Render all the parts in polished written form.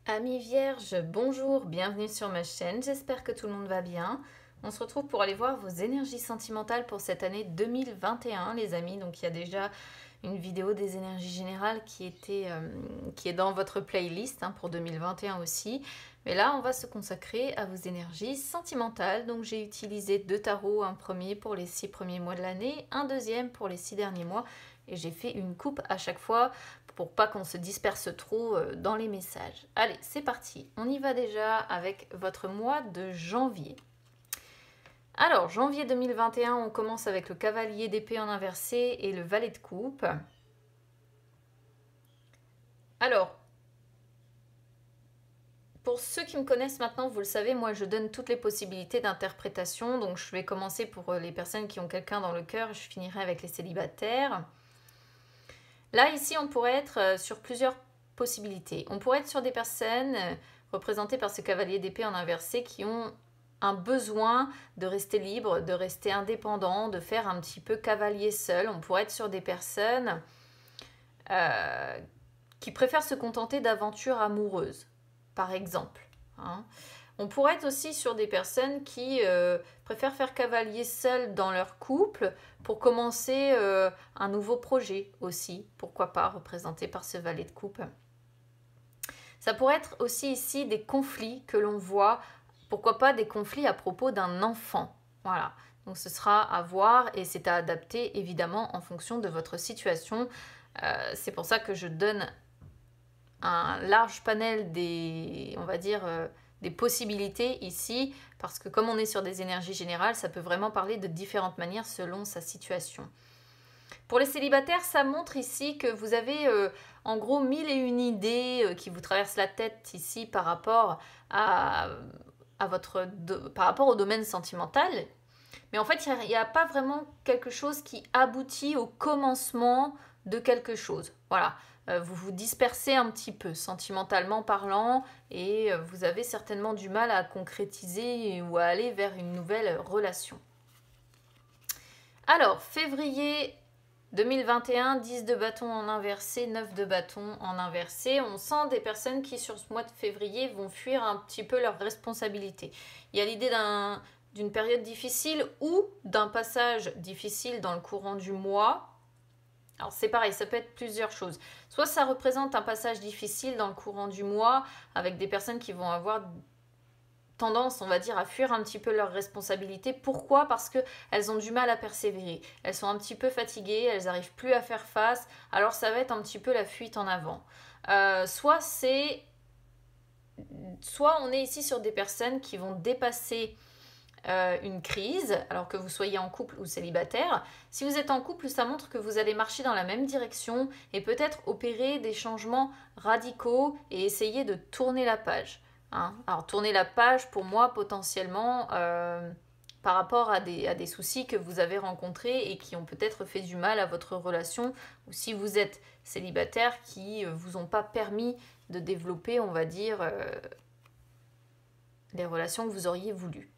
Amis vierges, bonjour, bienvenue sur ma chaîne, j'espère que tout le monde va bien. On se retrouve pour aller voir vos énergies sentimentales pour cette année 2021 les amis. Donc il y a déjà une vidéo des énergies générales qui est dans votre playlist pour 2021 aussi. Mais là on va se consacrer à vos énergies sentimentales. Donc j'ai utilisé 2 tarots, un premier pour les 6 premiers mois de l'année, un deuxième pour les 6 derniers mois. Et j'ai fait une coupe à chaque fois pour pas qu'on se disperse trop dans les messages. Allez, c'est parti. On y va déjà avec votre mois de janvier. Alors, janvier 2021, on commence avec le cavalier d'épée en inversé et le valet de coupe. Alors, pour ceux qui me connaissent maintenant, vous le savez, moi je donne toutes les possibilités d'interprétation. Donc je vais commencer pour les personnes qui ont quelqu'un dans le cœur, je finirai avec les célibataires. Là, ici, on pourrait être sur plusieurs possibilités. On pourrait être sur des personnes représentées par ce cavalier d'épée en inversé qui ont un besoin de rester libre, de rester indépendant, de faire un petit peu cavalier seul. On pourrait être sur des personnes qui préfèrent se contenter d'aventures amoureuses, par exemple. On pourrait être aussi sur des personnes qui préfèrent faire cavalier seul dans leur couple pour commencer un nouveau projet aussi, pourquoi pas, représenté par ce valet de coupe. Ça pourrait être aussi ici des conflits que l'on voit, pourquoi pas des conflits à propos d'un enfant. Voilà, donc ce sera à voir et c'est à adapter évidemment en fonction de votre situation. C'est pour ça que je donne un large panel des, on va dire, des possibilités ici, parce que comme on est sur des énergies générales, ça peut vraiment parler de différentes manières selon sa situation. Pour les célibataires, ça montre ici que vous avez en gros 1001 idées qui vous traversent la tête ici par rapport par rapport au domaine sentimental. Mais en fait, il n'y a pas vraiment quelque chose qui aboutit au commencement de quelque chose. Voilà. Vous vous dispersez un petit peu, sentimentalement parlant, et vous avez certainement du mal à concrétiser ou à aller vers une nouvelle relation. Alors, février 2021, 10 de bâton en inversé, 9 de bâton en inversé. On sent des personnes qui, sur ce mois de février, vont fuir un petit peu leurs responsabilités. Il y a l'idée d'une période difficile ou d'un passage difficile dans le courant du mois. Alors c'est pareil, ça peut être plusieurs choses. Soit ça représente un passage difficile dans le courant du mois avec des personnes qui vont avoir tendance, on va dire, à fuir un petit peu leurs responsabilités. Pourquoi? Parce qu'elles ont du mal à persévérer. Elles sont un petit peu fatiguées, elles n'arrivent plus à faire face. Alors ça va être un petit peu la fuite en avant. Soit on est ici sur des personnes qui vont dépasser une crise, alors que vous soyez en couple ou célibataire. Si vous êtes en couple, ça montre que vous allez marcher dans la même direction et peut-être opérer des changements radicaux et essayer de tourner la page. Alors tourner la page pour moi potentiellement par rapport à des soucis que vous avez rencontrés et qui ont peut-être fait du mal à votre relation, ou si vous êtes célibataire qui vous ont pas permis de développer, on va dire, les relations que vous auriez voulu.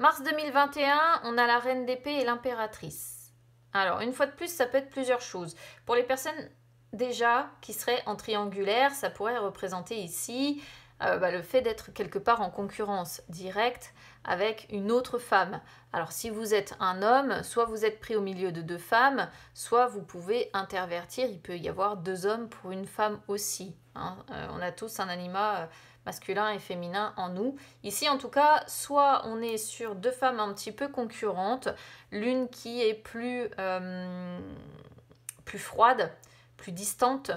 Mars 2021, on a la reine d'épée et l'impératrice. Alors, une fois de plus, ça peut être plusieurs choses. Pour les personnes déjà qui seraient en triangulaire, ça pourrait représenter ici le fait d'être quelque part en concurrence directe avec une autre femme. Alors, si vous êtes un homme, soit vous êtes pris au milieu de 2 femmes, soit vous pouvez intervertir. Il peut y avoir 2 hommes pour une femme aussi. On a tous un anima masculin et féminin en nous. Ici, en tout cas, soit on est sur 2 femmes un petit peu concurrentes, l'une qui est plus froide, plus distante,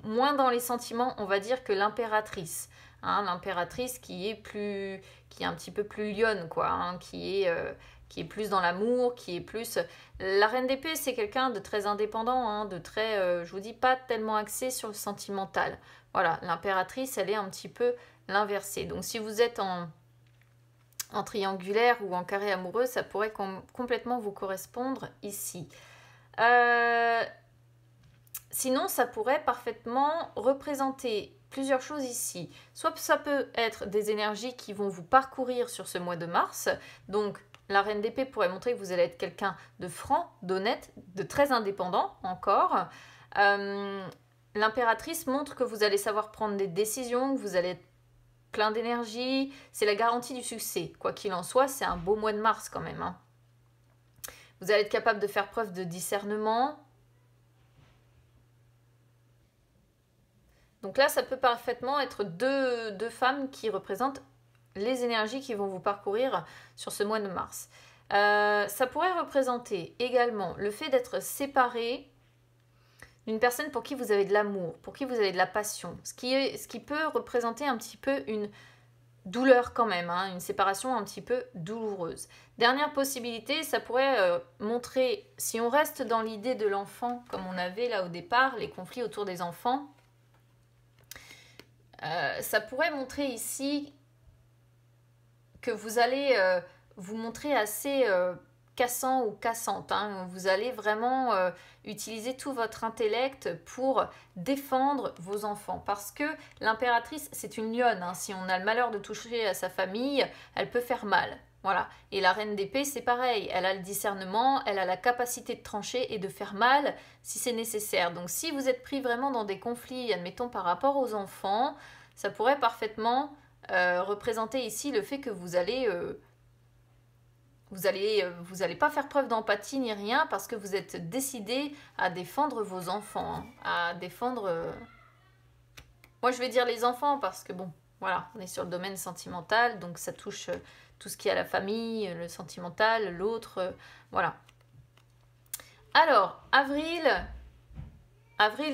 moins dans les sentiments, on va dire, que l'impératrice. L'impératrice qui est un petit peu plus lionne, quoi, qui est plus dans l'amour, qui est plus... La reine d'épée, c'est quelqu'un de très indépendant, de très, je vous dis, pas tellement axé sur le sentimental. Voilà, l'impératrice, elle est un petit peu l'inversée. Donc si vous êtes en triangulaire ou en carré amoureux, ça pourrait complètement vous correspondre ici. Sinon, ça pourrait parfaitement représenter plusieurs choses ici. Soit ça peut être des énergies qui vont vous parcourir sur ce mois de mars. Donc, la reine d'épée pourrait montrer que vous allez être quelqu'un de franc, d'honnête, de très indépendant encore. l'impératrice montre que vous allez savoir prendre des décisions, que vous allez être plein d'énergie. C'est la garantie du succès. Quoi qu'il en soit, c'est un beau mois de mars quand même, hein. Vous allez être capable de faire preuve de discernement. Donc là, ça peut parfaitement être deux femmes qui représentent les énergies qui vont vous parcourir sur ce mois de mars. Ça pourrait représenter également le fait d'être séparé d'une personne pour qui vous avez de l'amour, pour qui vous avez de la passion, ce qui peut représenter un petit peu une douleur quand même, hein, une séparation un petit peu douloureuse. Dernière possibilité, ça pourrait montrer, si on reste dans l'idée de l'enfant, comme on avait là au départ, les conflits autour des enfants, ça pourrait montrer ici que vous allez vous montrer assez cassant ou cassante, hein. Vous allez vraiment utiliser tout votre intellect pour défendre vos enfants. Parce que l'impératrice, c'est une lionne, hein. Si on a le malheur de toucher à sa famille, elle peut faire mal. Voilà. Et la reine d'épée, c'est pareil. Elle a le discernement, elle a la capacité de trancher et de faire mal si c'est nécessaire. Donc si vous êtes pris vraiment dans des conflits, admettons par rapport aux enfants, ça pourrait parfaitement représenter ici le fait que vous allez pas faire preuve d'empathie ni rien parce que vous êtes décidé à défendre vos enfants, hein, à défendre... Moi, je vais dire les enfants parce que, bon, voilà, on est sur le domaine sentimental, donc ça touche tout ce qui est à la famille, le sentimental, l'autre, voilà. Alors, avril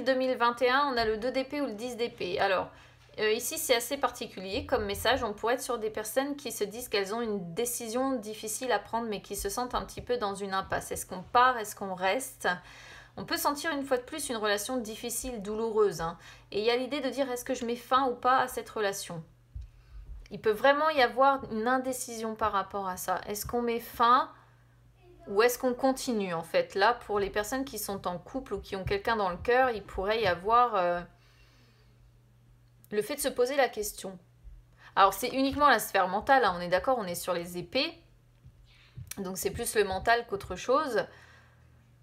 2021, on a le 2 d'épée ou le 10 d'épée. Alors... ici, c'est assez particulier comme message. On pourrait être sur des personnes qui se disent qu'elles ont une décision difficile à prendre, mais qui se sentent un petit peu dans une impasse. Est-ce qu'on part? Est-ce qu'on reste? On peut sentir une fois de plus une relation difficile, douloureuse, hein. Et il y a l'idée de dire, est-ce que je mets fin ou pas à cette relation? Il peut vraiment y avoir une indécision par rapport à ça. Est-ce qu'on met fin ou est-ce qu'on continue, en fait? Là, pour les personnes qui sont en couple ou qui ont quelqu'un dans le cœur, il pourrait y avoir... le fait de se poser la question. Alors, c'est uniquement la sphère mentale, hein, on est d'accord, on est sur les épées. Donc, c'est plus le mental qu'autre chose.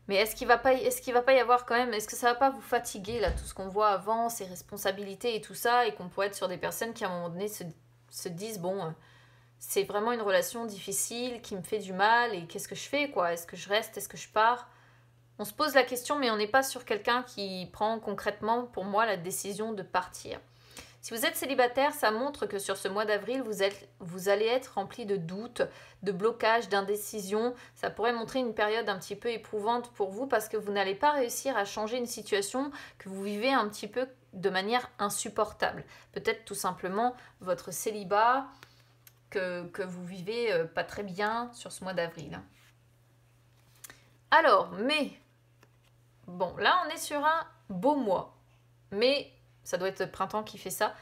Mais est-ce qu'il va pas y avoir quand même... Est-ce que ça va pas vous fatiguer, là, tout ce qu'on voit avant, ces responsabilités et tout ça, et qu'on pourrait être sur des personnes qui, à un moment donné, se disent, bon, c'est vraiment une relation difficile, qui me fait du mal, et qu'est-ce que je fais, quoi? Est-ce que je reste? Est-ce que je pars? On se pose la question, mais on n'est pas sur quelqu'un qui prend concrètement, pour moi, la décision de partir. Si vous êtes célibataire, ça montre que sur ce mois d'avril, vous allez être rempli de doutes, de blocages, d'indécisions. Ça pourrait montrer une période un petit peu éprouvante pour vous parce que vous n'allez pas réussir à changer une situation que vous vivez un petit peu de manière insupportable. Peut-être tout simplement votre célibat que vous vivez pas très bien sur ce mois d'avril. Alors, mais, bon, là on est sur un beau mois, mais... ça doit être le printemps qui fait ça.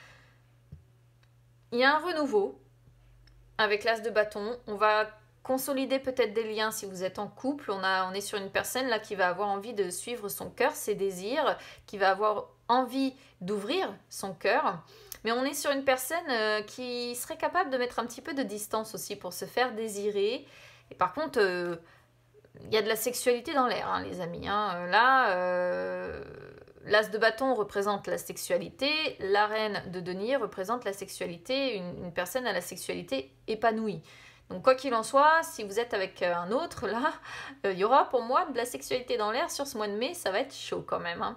Il y a un renouveau avec l'as de bâton. On va consolider peut-être des liens si vous êtes en couple. On est sur une personne là qui va avoir envie de suivre son cœur, ses désirs, qui va avoir envie d'ouvrir son cœur. Mais on est sur une personne qui serait capable de mettre un petit peu de distance aussi pour se faire désirer. Et par contre, il y a de la sexualité dans l'air, hein, les amis. Hein. Là... l'as de bâton représente la sexualité, la reine de denier représente la sexualité, une personne à la sexualité épanouie. Donc quoi qu'il en soit, si vous êtes avec un autre, là, il y aura pour moi de la sexualité dans l'air sur ce mois de mai, ça va être chaud quand même, hein.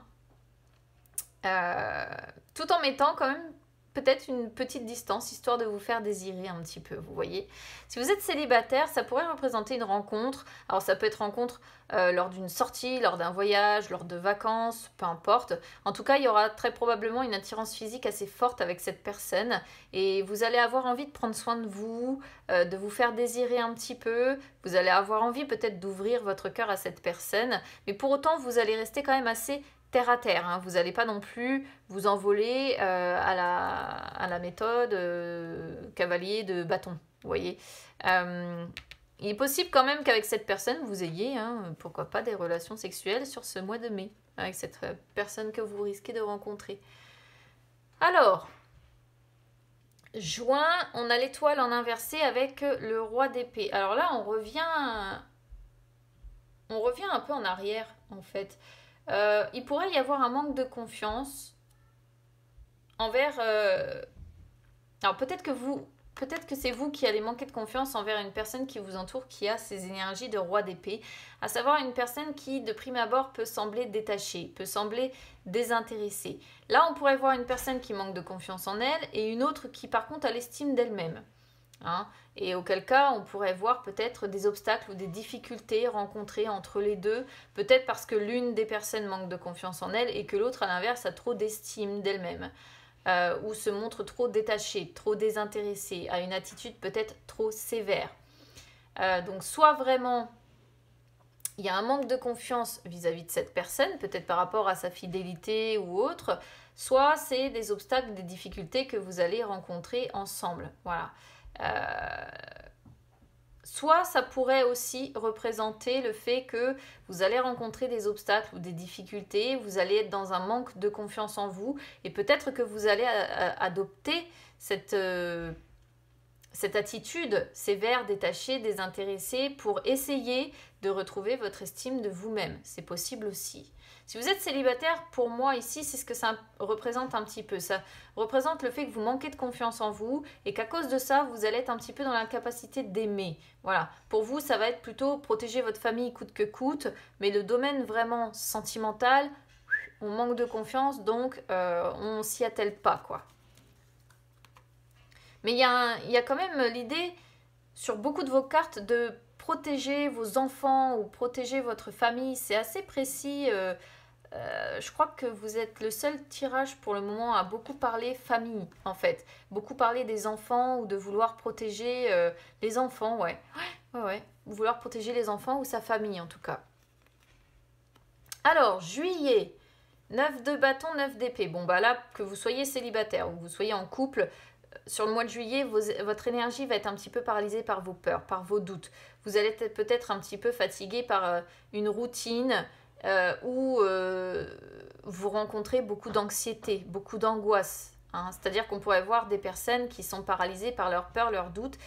Tout en mettant quand même peut-être une petite distance, histoire de vous faire désirer un petit peu, vous voyez. Si vous êtes célibataire, ça pourrait représenter une rencontre. Alors ça peut être rencontre lors d'une sortie, lors d'un voyage, lors de vacances, peu importe. En tout cas, il y aura très probablement une attirance physique assez forte avec cette personne. Et vous allez avoir envie de prendre soin de vous faire désirer un petit peu. Vous allez avoir envie peut-être d'ouvrir votre cœur à cette personne. Mais pour autant, vous allez rester quand même assez... terre à terre, hein. Vous n'allez pas non plus vous envoler à la méthode cavalier de bâton, vous voyez. Il est possible quand même qu'avec cette personne, vous ayez, hein, pourquoi pas, des relations sexuelles sur ce mois de mai, avec cette personne que vous risquez de rencontrer. Alors, juin, on a l'étoile en inversé avec le roi d'épée. Alors là, on revient un peu en arrière, en fait. Il pourrait y avoir un manque de confiance envers... alors peut-être que c'est vous qui allez manquer de confiance envers une personne qui vous entoure, qui a ces énergies de roi d'épée, à savoir une personne qui, de prime abord, peut sembler détachée, peut sembler désintéressée. Là, on pourrait voir une personne qui manque de confiance en elle et une autre qui, par contre, a l'estime d'elle-même. Hein, et auquel cas, on pourrait voir peut-être des obstacles ou des difficultés rencontrées entre les deux, peut-être parce que l'une des personnes manque de confiance en elle et que l'autre, à l'inverse, a trop d'estime d'elle-même. Ou se montre trop détachée, trop désintéressée, a une attitude peut-être trop sévère. Donc soit vraiment il y a un manque de confiance vis-à-vis de cette personne, peut-être par rapport à sa fidélité ou autre, soit c'est des obstacles, des difficultés que vous allez rencontrer ensemble. Voilà. Soit ça pourrait aussi représenter le fait que vous allez rencontrer des obstacles ou des difficultés, vous allez être dans un manque de confiance en vous et peut-être que vous allez adopter cette attitude sévère, détachée, désintéressée pour essayer de retrouver votre estime de vous-même. C'est possible aussi. Si vous êtes célibataire, pour moi ici, c'est ce que ça représente un petit peu. Ça représente le fait que vous manquez de confiance en vous et qu'à cause de ça, vous allez être un petit peu dans l'incapacité d'aimer. Voilà. Pour vous, ça va être plutôt protéger votre famille coûte que coûte, mais le domaine vraiment sentimental, on manque de confiance, donc on s'y attelle pas, quoi. Mais il y a quand même l'idée sur beaucoup de vos cartes de protéger vos enfants ou protéger votre famille. C'est assez précis. Je crois que vous êtes le seul tirage pour le moment à beaucoup parler famille, en fait. Beaucoup parler des enfants ou de vouloir protéger les enfants, ouais. Ouais. Vouloir protéger les enfants ou sa famille, en tout cas. Alors, juillet. 9 de bâton, 9 d'épée. Bon, bah là, que vous soyez célibataire ou que vous soyez en couple, sur le mois de juillet, votre énergie va être un petit peu paralysée par vos peurs, par vos doutes. Vous allez être peut-être un petit peu fatigué par une routine où vous rencontrez beaucoup d'anxiété, beaucoup d'angoisse. Hein. C'est-à-dire qu'on pourrait voir des personnes qui sont paralysées par leurs peurs, leurs doutes.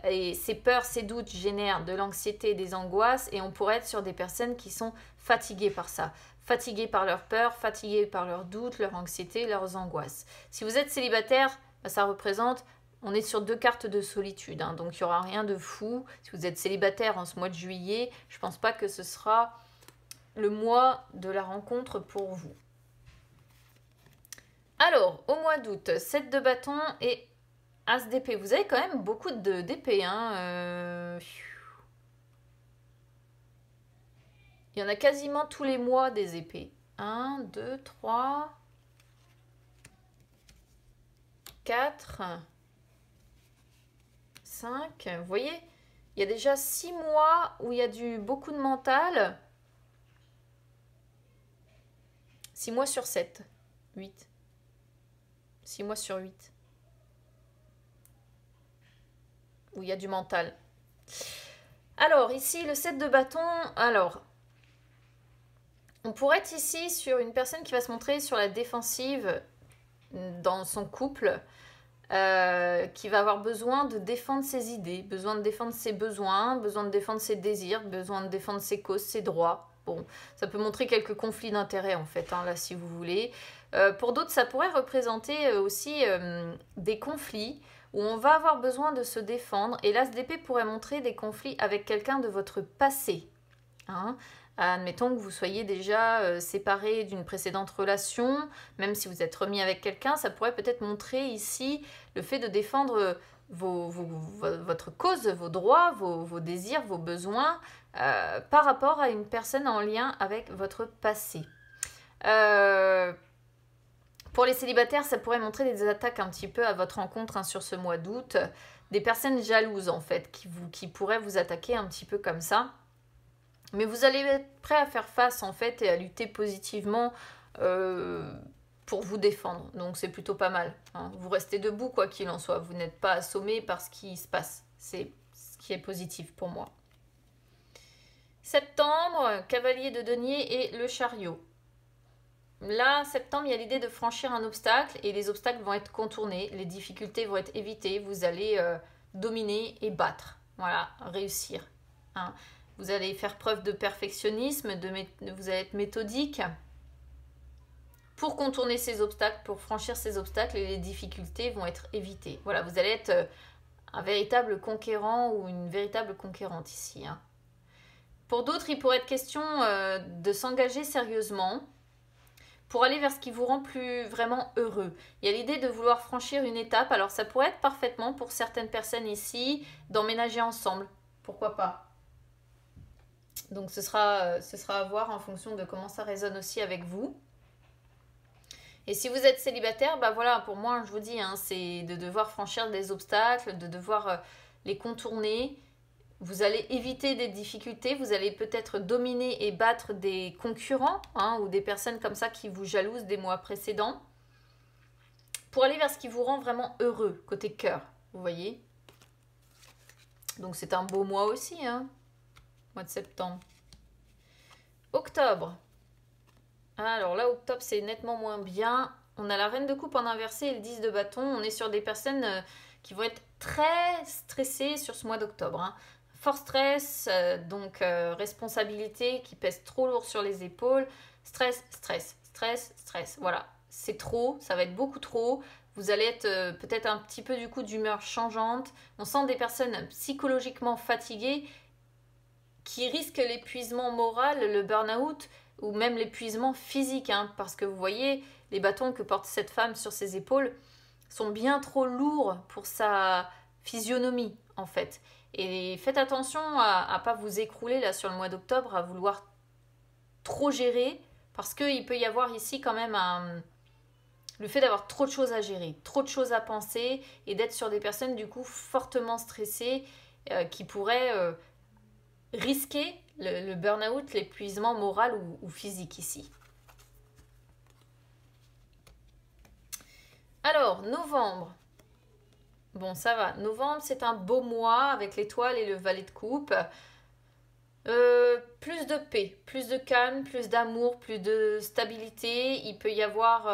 Et ces peurs, ces doutes génèrent de l'anxiété et des angoisses. Et on pourrait être sur des personnes qui sont fatiguées par ça. Fatiguées par leurs peurs, fatiguées par leurs doutes, leur anxiété, leurs angoisses. Si vous êtes célibataire, ça représente, on est sur 2 cartes de solitude, hein, donc il n'y aura rien de fou. Si vous êtes célibataire en ce mois de juillet, je ne pense pas que ce sera le mois de la rencontre pour vous. Alors, au mois d'août, 7 de bâton et As d'épée. Vous avez quand même beaucoup d'épée. Hein, il y en a quasiment tous les mois des épées. 1, 2, 3... 4, 5, vous voyez, il y a déjà 6 mois où il y a beaucoup de mental. 6 mois sur 7, 8. 6 mois sur 8. Où il y a du mental. Alors, ici, le 7 de bâton, alors, on pourrait être ici sur une personne qui va se montrer sur la défensive dans son couple, qui va avoir besoin de défendre ses idées, besoin de défendre ses besoins, besoin de défendre ses désirs, besoin de défendre ses causes, ses droits. Bon, ça peut montrer quelques conflits d'intérêts en fait, hein, là si vous voulez. Pour d'autres, ça pourrait représenter aussi des conflits où on va avoir besoin de se défendre. Et l'As d'épée pourrait montrer des conflits avec quelqu'un de votre passé. Hein. Admettons que vous soyez déjà séparé d'une précédente relation, même si vous êtes remis avec quelqu'un, ça pourrait peut-être montrer ici le fait de défendre votre cause, vos droits, vos désirs, vos besoins par rapport à une personne en lien avec votre passé. Pour les célibataires, ça pourrait montrer des attaques un petit peu à votre rencontre, hein, sur ce mois d'août, des personnes jalouses en fait, qui pourraient vous attaquer un petit peu comme ça. Mais vous allez être prêt à faire face en fait et à lutter positivement pour vous défendre. Donc c'est plutôt pas mal. Hein. Vous restez debout quoi qu'il en soit. Vous n'êtes pas assommé par ce qui se passe. C'est ce qui est positif pour moi. Septembre, cavalier de denier et le chariot. Là, septembre, il y a l'idée de franchir un obstacle et les obstacles vont être contournés. Les difficultés vont être évitées. Vous allez dominer et battre. Voilà, réussir. Hein. Vous allez faire preuve de perfectionnisme, vous allez être méthodique. pour contourner ces obstacles, pour franchir ces obstacles, et les difficultés vont être évitées. Voilà, vous allez être un véritable conquérant ou une véritable conquérante ici. Hein. Pour d'autres, il pourrait être question de s'engager sérieusement pour aller vers ce qui vous rend plus vraiment heureux. Il y a l'idée de vouloir franchir une étape. Alors ça pourrait être parfaitement pour certaines personnes ici d'emménager ensemble. Pourquoi pas? Donc ce sera à voir en fonction de comment ça résonne aussi avec vous. Et si vous êtes célibataire, bah voilà, pour moi, je vous dis, hein, c'est de devoir franchir des obstacles, de devoir les contourner. Vous allez éviter des difficultés, vous allez peut-être dominer et battre des concurrents hein, ou des personnes comme ça qui vous jalousent des mois précédents pour aller vers ce qui vous rend vraiment heureux, côté cœur, vous voyez. Donc c'est un beau mois aussi, hein, mois de septembre. Octobre. Alors là, octobre, c'est nettement moins bien. On a la reine de coupe en inversé et le 10 de bâton. On est sur des personnes qui vont être très stressées sur ce mois d'octobre. Hein. Fort stress, donc responsabilité qui pèse trop lourd sur les épaules. Stress, stress, stress, stress. Voilà, c'est trop, ça va être beaucoup trop. Vous allez être peut-être un petit peu du coup d'humeur changeante. On sent des personnes psychologiquement fatiguées qui risquent l'épuisement moral, le burn-out ou même l'épuisement physique. Hein, parce que vous voyez, les bâtons que porte cette femme sur ses épaules sont bien trop lourds pour sa physionomie en fait. Et faites attention à ne pas vous écrouler là sur le mois d'octobre, à vouloir trop gérer, parce qu'il peut y avoir ici quand même le fait d'avoir trop de choses à gérer, trop de choses à penser, et d'être sur des personnes du coup fortement stressées qui pourraient risquer le burn-out, l'épuisement moral ou physique ici. Alors, novembre. Bon, ça va. Novembre, c'est un beau mois avec l'étoile et le valet de coupe. Plus de paix, plus de calme, plus d'amour, plus de stabilité. Il peut y avoir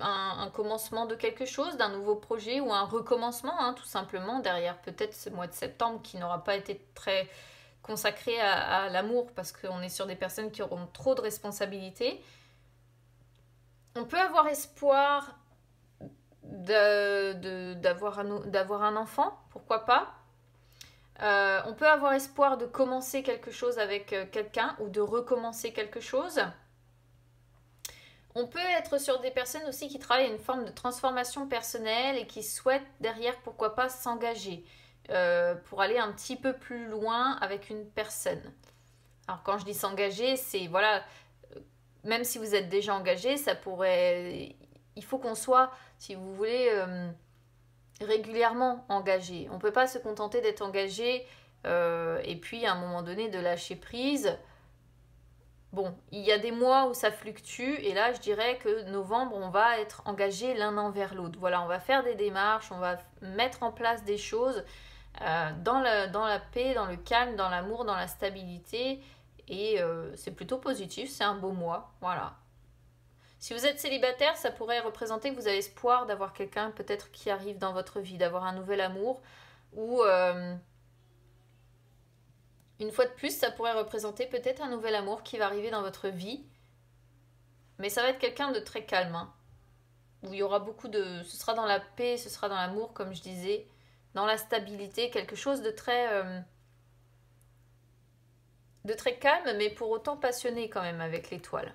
un commencement de quelque chose, d'un nouveau projet ou un recommencement, hein, tout simplement, derrière peut-être ce mois de septembre qui n'aura pas été très consacré à l'amour parce qu'on est sur des personnes qui auront trop de responsabilités. On peut avoir espoir d'avoir un enfant, pourquoi pas. On peut avoir espoir de commencer quelque chose avec quelqu'un ou de recommencer quelque chose. On peut être sur des personnes aussi qui travaillent à une forme de transformation personnelle et qui souhaitent derrière, pourquoi pas, s'engager pour aller un petit peu plus loin avec une personne. Alors quand je dis s'engager, c'est voilà, même si vous êtes déjà engagé, ça pourrait... Il faut qu'on soit, si vous voulez, régulièrement engagé. On ne peut pas se contenter d'être engagé et puis à un moment donné de lâcher prise. Bon, il y a des mois où ça fluctue et là je dirais que novembre on va être engagé l'un envers l'autre. Voilà, on va faire des démarches, on va mettre en place des choses dans la paix, dans le calme, dans l'amour, dans la stabilité et c'est plutôt positif, c'est un beau mois, voilà. Si vous êtes célibataire, ça pourrait représenter que vous avez espoir d'avoir quelqu'un peut-être qui arrive dans votre vie, d'avoir un nouvel amour ou... Une fois de plus, ça pourrait représenter peut-être un nouvel amour qui va arriver dans votre vie. Mais ça va être quelqu'un de très calme. Hein, où il y aura beaucoup de... Ce sera dans la paix, ce sera dans l'amour, comme je disais. Dans la stabilité, quelque chose de très calme, mais pour autant passionné quand même avec l'étoile.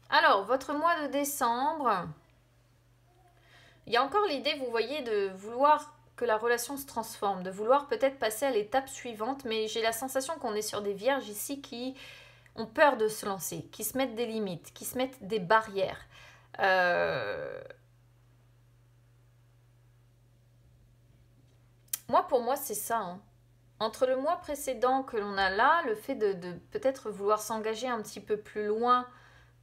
Alors, votre mois de décembre... Il y a encore l'idée, vous voyez, de vouloir... que la relation se transforme, de vouloir peut-être passer à l'étape suivante, mais j'ai la sensation qu'on est sur des vierges ici qui ont peur de se lancer, qui se mettent des limites, qui se mettent des barrières. Pour moi, c'est ça. Hein. Entre le mois précédent que l'on a là, le fait de peut-être vouloir s'engager un petit peu plus loin,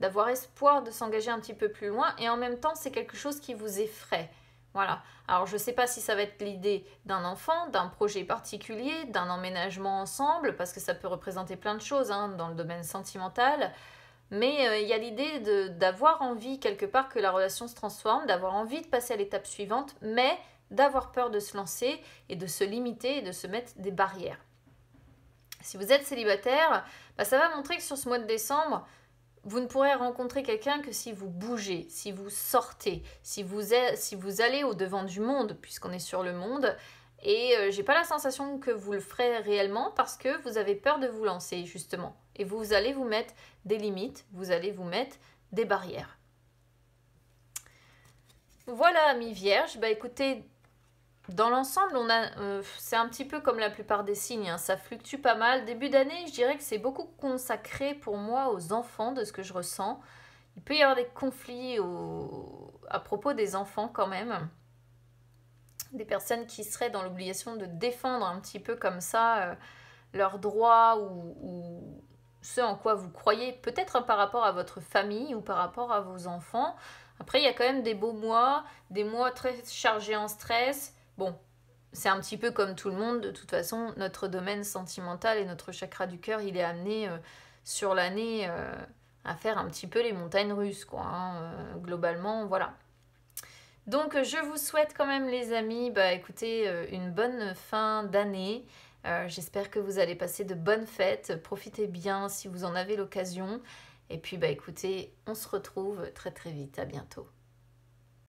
d'avoir espoir de s'engager un petit peu plus loin, et en même temps, c'est quelque chose qui vous effraie. Voilà. Alors, je ne sais pas si ça va être l'idée d'un enfant, d'un projet particulier, d'un emménagement ensemble, parce que ça peut représenter plein de choses hein, dans le domaine sentimental. Mais il y a l'idée d'avoir envie quelque part que la relation se transforme, d'avoir envie de passer à l'étape suivante, mais d'avoir peur de se lancer et de se limiter et de se mettre des barrières. Si vous êtes célibataire, bah, ça va montrer que sur ce mois de décembre, vous ne pourrez rencontrer quelqu'un que si vous bougez, si vous sortez, si vous allez au-devant du monde, puisqu'on est sur le monde. Et j'ai pas la sensation que vous le ferez réellement parce que vous avez peur de vous lancer, justement. Et vous allez vous mettre des limites, vous allez vous mettre des barrières. Voilà, amis vierges, bah écoutez, dans l'ensemble, c'est un petit peu comme la plupart des signes, hein, ça fluctue pas mal. Début d'année, je dirais que c'est beaucoup consacré pour moi aux enfants, de ce que je ressens. Il peut y avoir des conflits à propos des enfants quand même. Des personnes qui seraient dans l'obligation de défendre un petit peu comme ça leurs droits ou ce en quoi vous croyez, peut-être par rapport à votre famille ou par rapport à vos enfants. Après, il y a quand même des beaux mois, des mois très chargés en stress. Bon, c'est un petit peu comme tout le monde. De toute façon, notre domaine sentimental et notre chakra du cœur, il est amené sur l'année à faire un petit peu les montagnes russes, quoi. Hein. Globalement, voilà. Donc, je vous souhaite quand même, les amis, bah, écoutez, une bonne fin d'année. J'espère que vous allez passer de bonnes fêtes. Profitez bien si vous en avez l'occasion. Et puis, bah, écoutez, on se retrouve très très vite. À bientôt.